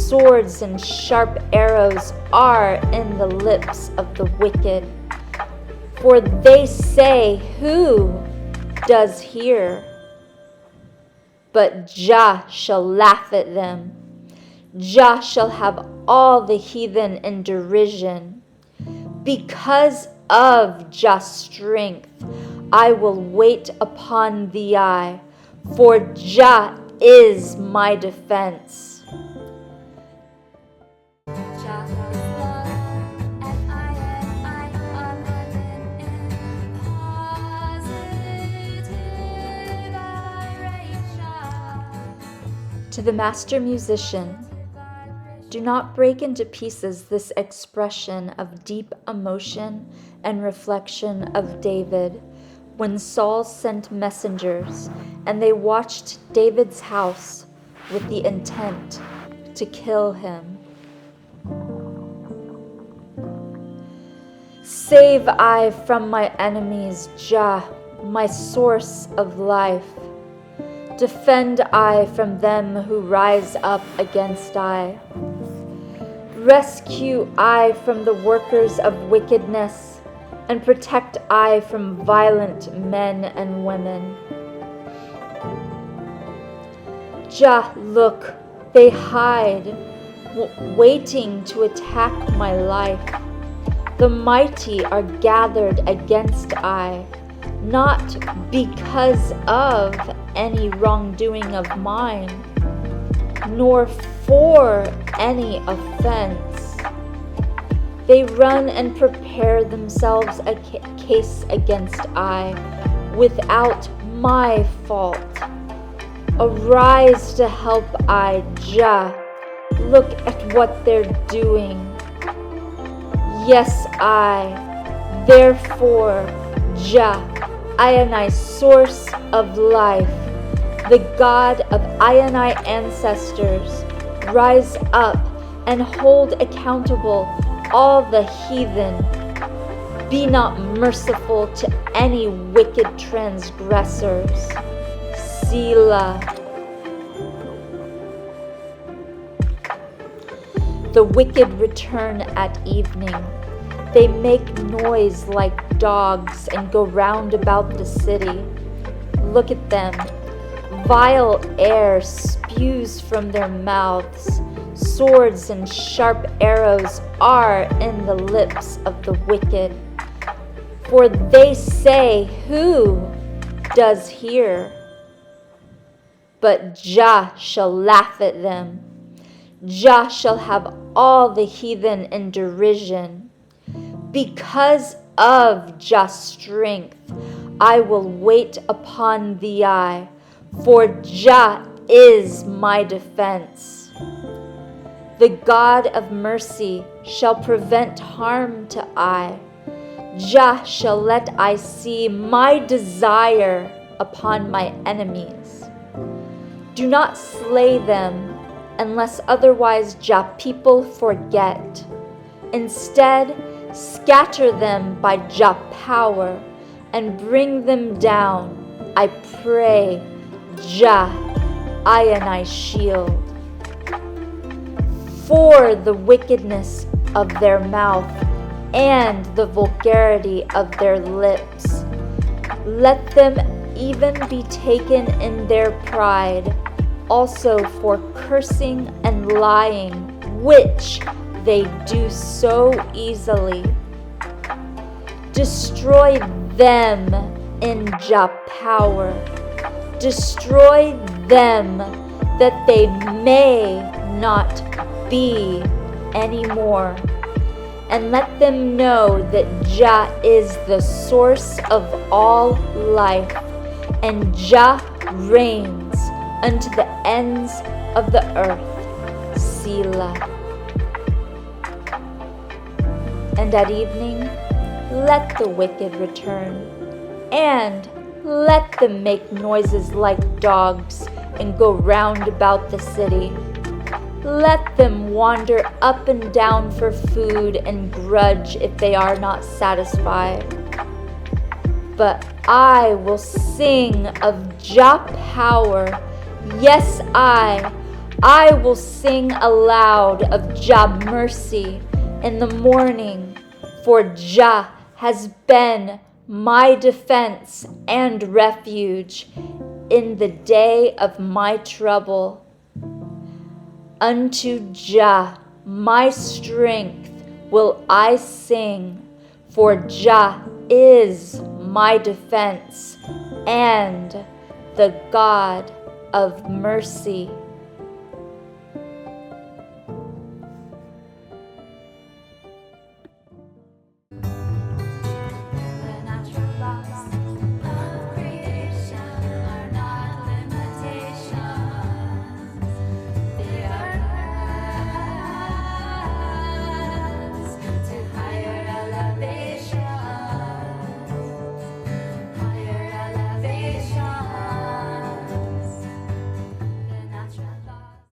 Swords and sharp arrows are in the lips of the wicked. For they say, who does hear? But Jah shall laugh at them. Jah shall have all the heathen in derision. Because of Jah's strength, I will wait upon the eye, for Jah is my defense. To the master musician, do not break into pieces this expression of deep emotion and reflection of David when Saul sent messengers and they watched David's house with the intent to kill him. Save I from my enemies, Jah, my source of life. Defend I from them who rise up against I. Rescue I from the workers of wickedness, and protect I from violent men and women. Jah, look, they hide, waiting to attack my life. The mighty are gathered against I, not because of any wrongdoing of mine, nor for any offense. They run and prepare themselves a case against I, without my fault. Arise to help I, Jah. Look at what they're doing. Yes, I, therefore, Jah, a.k.a. source of life, the God of a.k.a. ancestors, rise up and hold accountable all the heathen. Be not merciful to any wicked transgressors. Selah. The wicked return at evening. They make noise like dogs and go round about the city. Look at them. Vile air spews from their mouths. Swords and sharp arrows are in the lips of the wicked. For they say, who does hear? But Jah shall laugh at them. Jah shall have all the heathen in derision. Because of Jah's strength, I will wait upon the eye, for Jah is my defense. The God of mercy shall prevent harm to I. Jah shall let I see my desire upon my enemies. Do not slay them, unless otherwise Jah people forget. Instead, scatter them by Jah power and bring them down, I pray, Jah, a.k.a. shield. For the wickedness of their mouth and the vulgarity of their lips, let them even be taken in their pride, also for cursing and lying, which they do so easily. Destroy them in Jah power. Destroy them that they may not be anymore. And let them know that Jah is the source of all life, and Jah reigns unto the ends of the earth. Selah. And at evening, let the wicked return, and let them make noises like dogs and go round about the city. Let them wander up and down for food and grudge if they are not satisfied. But I will sing of Jah power. Yes, I will sing aloud of Jah mercy in the morning, for Jah has been my defense and refuge in the day of my trouble. Unto Jah my strength will I sing, for Jah is my defense and the God of mercy.